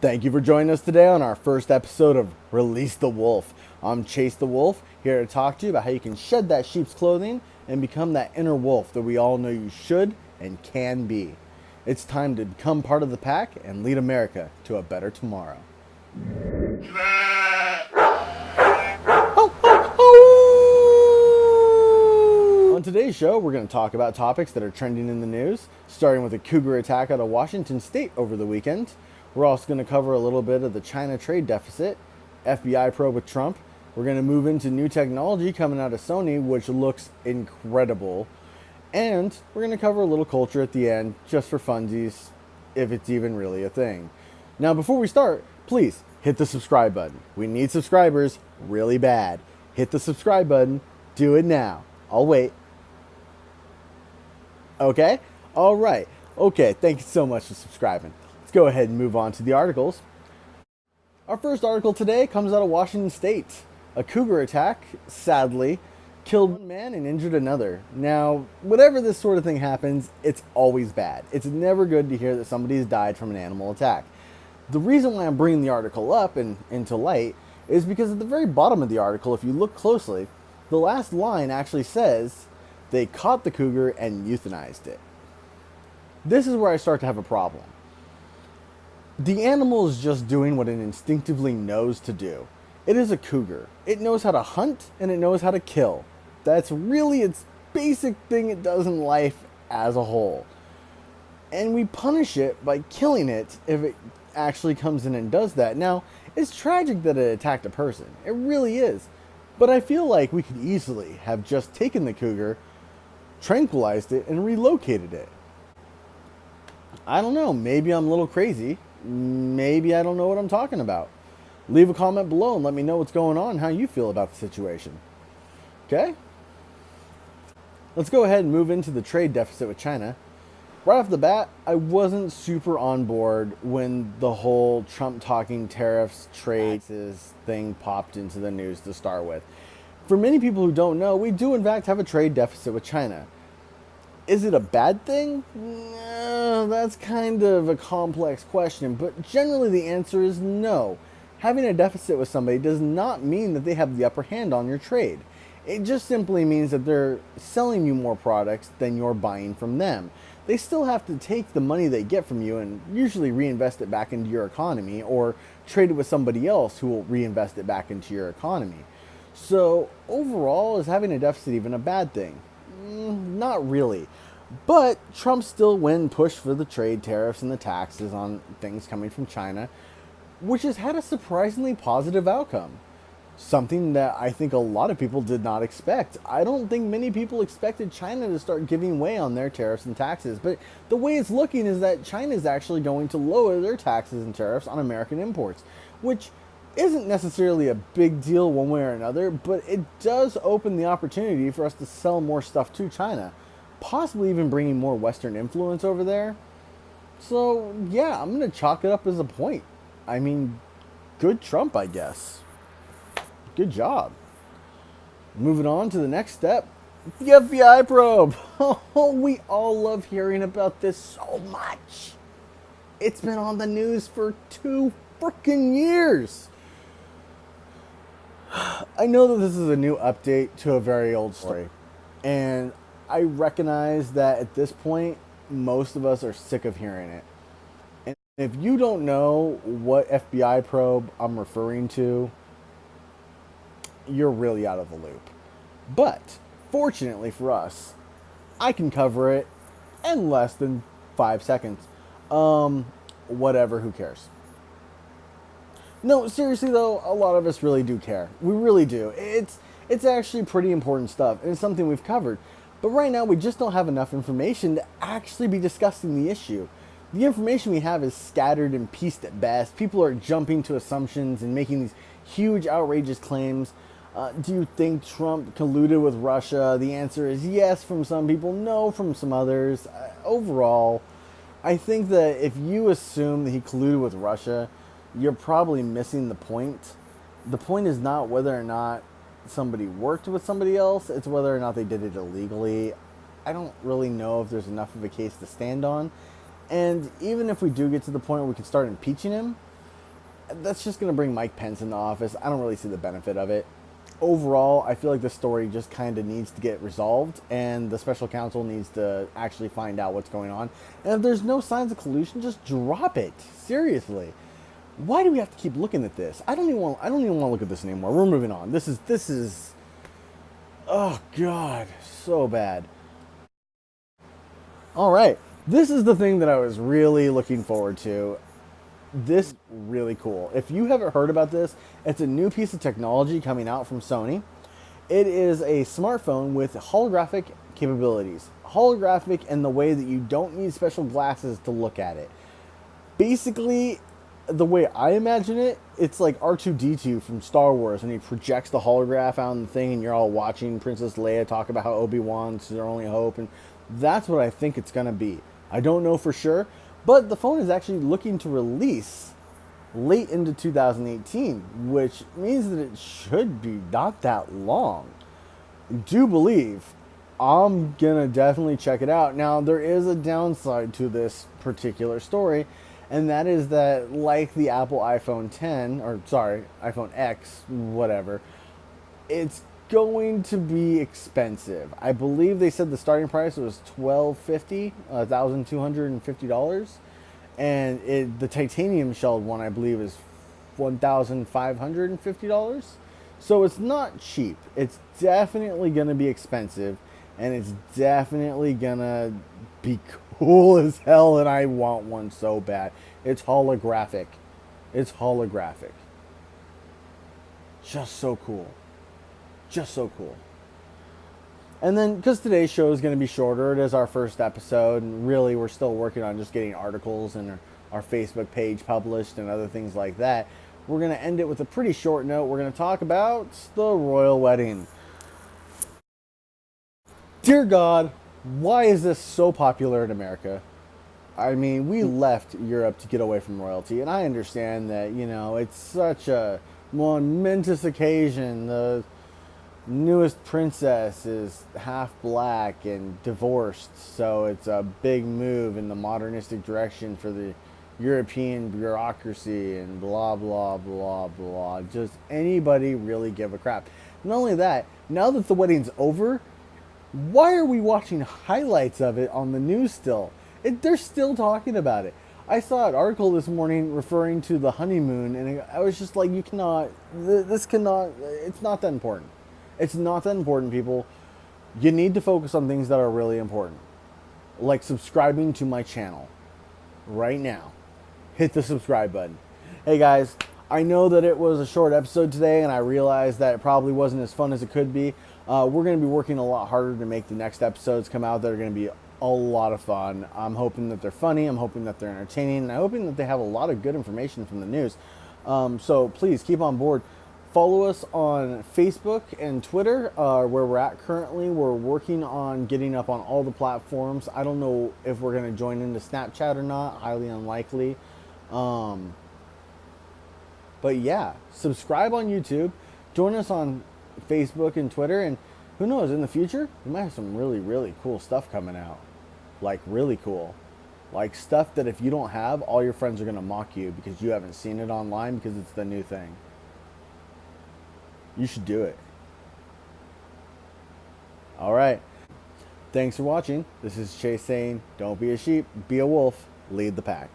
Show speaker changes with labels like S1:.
S1: Thank you for joining us today on our first episode of Release the Wolf. I'm Chase the Wolf, here to talk to you about how you can shed that sheep's clothing and become that inner wolf that we all know you should and can be. It's time to become part of the pack and lead America to a better tomorrow. On today's show, we're going to talk about topics that are trending in the news, starting with a cougar attack out of Washington State over the weekend. We're also going to cover a little bit of the China trade deficit, FBI probe with Trump. We're going to move into new technology coming out of Sony, which looks incredible. And we're going to cover a little culture at the end, just for funsies, if it's even really a thing. Now, before we start, please hit the subscribe button. We need subscribers really bad. Hit the subscribe button. Do it now. I'll wait. Okay? All right. Okay, thank you so much for subscribing. Let's go ahead and move on to the articles. Our first article today comes out of Washington State. A cougar attack, sadly, killed one man and injured another. Now, whenever this sort of thing happens, it's always bad. It's never good to hear that somebody's died from an animal attack. The reason why I'm bringing the article up and into light is because at the very bottom of the article, if you look closely, the last line actually says they caught the cougar and euthanized it. This is where I start to have a problem. The animal is just doing what it instinctively knows to do. It is a cougar. It knows how to hunt and it knows how to kill. That's really its basic thing it does in life as a whole. And we punish it by killing it if it actually comes in and does that. Now, it's tragic that it attacked a person. It really is. But I feel like we could easily have just taken the cougar, tranquilized it, and relocated it. I don't know. Maybe I'm a little crazy. Maybe I don't know what I'm talking about. Leave a comment below and let me know what's going on and how you feel about the situation. Okay? Let's go ahead and move into the trade deficit with China. Right off the bat, I wasn't super on board when the whole Trump talking tariffs, trades thing popped into the news to start with. For many people who don't know, we do in fact have a trade deficit with China. Is it a bad thing? No, that's kind of a complex question, but generally the answer is no. Having a deficit with somebody does not mean that they have the upper hand on your trade. It just simply means that they're selling you more products than you're buying from them. They still have to take the money they get from you and usually reinvest it back into your economy or trade it with somebody else who will reinvest it back into your economy. So overall, is having a deficit even a bad thing? Not really. But Trump still went and pushed for the trade tariffs and the taxes on things coming from China, which has had a surprisingly positive outcome. Something that I think a lot of people did not expect. I don't think many people expected China to start giving way on their tariffs and taxes, but the way it's looking is that China is actually going to lower their taxes and tariffs on American imports, which isn't necessarily a big deal one way or another, but it does open the opportunity for us to sell more stuff to China, possibly even bringing more Western influence over there. So yeah, I'm going to chalk it up as a point. I mean, good Trump, I guess. Good job. Moving on to the next step, the FBI probe. Oh, we all love hearing about this so much. It's been on the news for 2 freaking years. I know that this is a new update to a very old story, and I recognize that at this point, most of us are sick of hearing it. And if you don't know what FBI probe I'm referring to, you're really out of the loop. But fortunately for us, I can cover it in less than 5 seconds. Whatever, who cares? No, seriously though, a lot of us really do care. We really do. It's actually pretty important stuff, and it's something we've covered. But right now, we just don't have enough information to actually be discussing the issue. The information we have is scattered and pieced at best. People are jumping to assumptions and making these huge, outrageous claims. Do you think Trump colluded with Russia? The answer is yes from some people, no from some others. Overall, I think that if you assume that he colluded with Russia, you're probably missing the point. The point is not whether or not somebody worked with somebody else, it's whether or not they did it illegally. I don't really know if there's enough of a case to stand on. And even if we do get to the point where we can start impeaching him, that's just going to bring Mike Pence into office. I don't really see the benefit of it. Overall, I feel like the story just kind of needs to get resolved, and the special counsel needs to actually find out what's going on. And if there's no signs of collusion, just drop it. Seriously. Why do we have to keep looking at this? I don't even want to look at this anymore. We're moving on. This is oh god, so bad. All right. This is the thing that I was really looking forward to. This is really cool. If you haven't heard about this, it's a new piece of technology coming out from Sony. It is a smartphone with holographic capabilities. Holographic in the way that you don't need special glasses to look at it. Basically, the way I imagine it, it's like R2-D2 from Star Wars, and he projects the holograph out on the thing, and you're all watching Princess Leia talk about how Obi-Wan's their only hope, and that's what I think it's going to be. I don't know for sure, but the phone is actually looking to release late into 2018, which means that it should be not that long. Do believe I'm gonna definitely check it out. Now, there is a downside to this particular story, and that is that, like the Apple iPhone 10, or sorry, iPhone X, whatever, it's going to be expensive. I believe they said the starting price was $1,250, $1,250, and the titanium shelled one, I believe, is $1,550. So it's not cheap. It's definitely going to be expensive, and it's definitely going to be cool as hell, and I want one so bad. It's holographic. It's holographic. Just so cool. Just so cool. And then, because today's show is going to be shorter, it is our first episode, and really we're still working on just getting articles and our Facebook page published and other things like that. We're going to end it with a pretty short note. We're going to talk about the royal wedding. Dear God, why is this so popular in America? I mean, we left Europe to get away from royalty, and I understand that, it's such a momentous occasion. The newest princess is half black and divorced, so it's a big move in the modernistic direction for the European bureaucracy and blah, blah, blah, blah. Does anybody really give a crap? Not only that, now that the wedding's over, why are we watching highlights of it on the news still? They're still talking about it. I saw an article this morning referring to the honeymoon, and I was just like, it's not that important. It's not that important, people. You need to focus on things that are really important. Like subscribing to my channel. Right now. Hit the subscribe button. Hey guys, I know that it was a short episode today, and I realized that it probably wasn't as fun as it could be. We're going to be working a lot harder to make the next episodes come out that are going to be a lot of fun. I'm hoping that they're funny. I'm hoping that they're entertaining. And I'm hoping that they have a lot of good information from the news. So please keep on board. Follow us on Facebook and Twitter, where we're at currently. We're working on getting up on all the platforms. I don't know if we're going to join into Snapchat or not. Highly unlikely. But yeah, subscribe on YouTube. Join us on Facebook and Twitter. And who knows, in the future, we might have some really, really cool stuff coming out. Like, really cool. Like stuff that if you don't have, all your friends are going to mock you because you haven't seen it online because it's the new thing. You should do it. All right. Thanks for watching. This is Chase saying, don't be a sheep, be a wolf, lead the pack.